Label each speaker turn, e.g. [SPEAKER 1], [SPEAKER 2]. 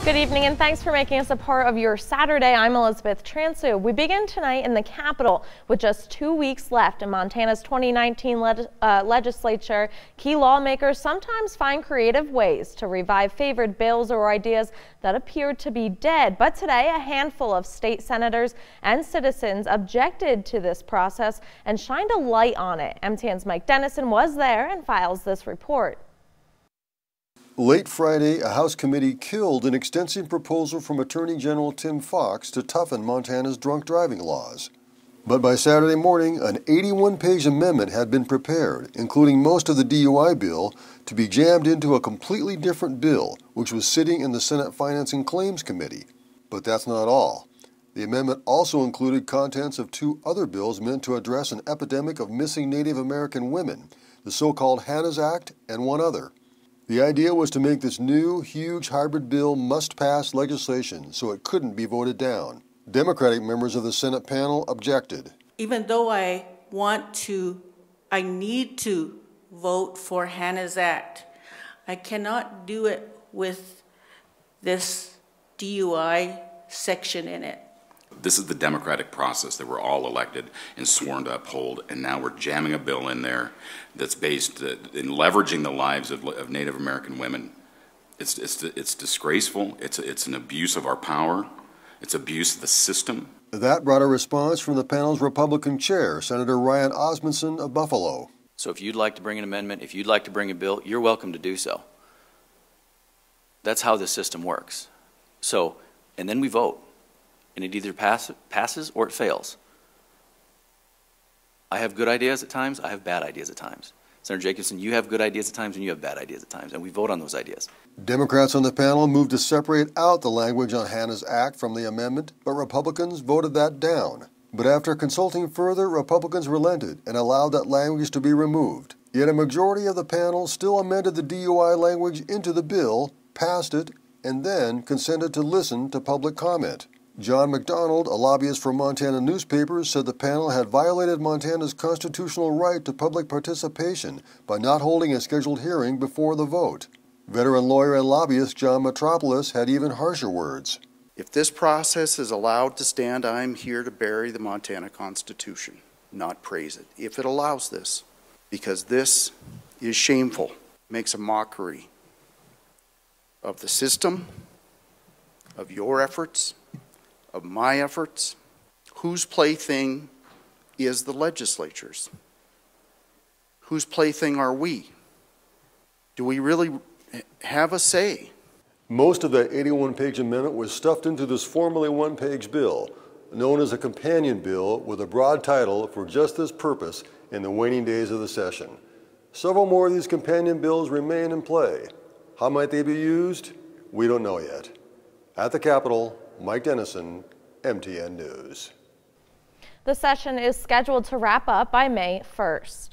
[SPEAKER 1] Good evening and thanks for making us a part of your Saturday. I'm Elizabeth Transu. We begin tonight in the Capitol with just 2 weeks left in Montana's 2019 legislature. Key lawmakers sometimes find creative ways to revive favored bills or ideas that appeared to be dead. But today, a handful of state senators and citizens objected to this process and shined a light on it. MTN's Mike Dennison was there and files this report.
[SPEAKER 2] Late Friday, a House committee killed an extensive proposal from Attorney General Tim Fox to toughen Montana's drunk driving laws. But by Saturday morning, an 81-page amendment had been prepared, including most of the DUI bill, to be jammed into a completely different bill, which was sitting in the Senate Finance and Claims Committee. But that's not all. The amendment also included contents of two other bills meant to address an epidemic of missing Native American women, the so-called Hannah's Act, and one other. The idea was to make this new, huge hybrid bill must-pass legislation so it couldn't be voted down. Democratic members of the Senate panel objected.
[SPEAKER 3] Even though I need to vote for Hannah's Act, I cannot do it with this DUI section in it.
[SPEAKER 4] This is the democratic process that we're all elected and sworn to uphold, and now we're jamming a bill in there that's based in leveraging the lives of Native American women. It's disgraceful. It's an abuse of our power. It's abuse of the system.
[SPEAKER 2] That brought a response from the panel's Republican chair, Senator Ryan Osmundson of Buffalo.
[SPEAKER 5] So if you'd like to bring an amendment, if you'd like to bring a bill, you're welcome to do so. That's how the system works. So, and then we vote. And it either passes or it fails. I have good ideas at times, I have bad ideas at times. Senator Jacobson, you have good ideas at times and you have bad ideas at times, and we vote on those ideas.
[SPEAKER 2] Democrats on the panel moved to separate out the language on Hannah's Act from the amendment, but Republicans voted that down. But after consulting further, Republicans relented and allowed that language to be removed. Yet a majority of the panel still amended the DUI language into the bill, passed it, and then consented to listen to public comment. John McDonald, a lobbyist for Montana newspapers, said the panel had violated Montana's constitutional right to public participation by not holding a scheduled hearing before the vote. Veteran lawyer and lobbyist John Metropolis had even harsher words.
[SPEAKER 6] If this process is allowed to stand, I'm here to bury the Montana Constitution, not praise it. If it allows this, because this is shameful, makes a mockery of the system, of your efforts, of my efforts. Whose plaything is the legislatures? Whose plaything are we? Do we really have a say?
[SPEAKER 2] Most of that 81-page amendment was stuffed into this formerly one-page bill, known as a companion bill with a broad title for just this purpose in the waning days of the session. Several more of these companion bills remain in play. How might they be used? We don't know yet. At the Capitol, Mike Dennison, MTN News.
[SPEAKER 1] The session is scheduled to wrap up by May 1st.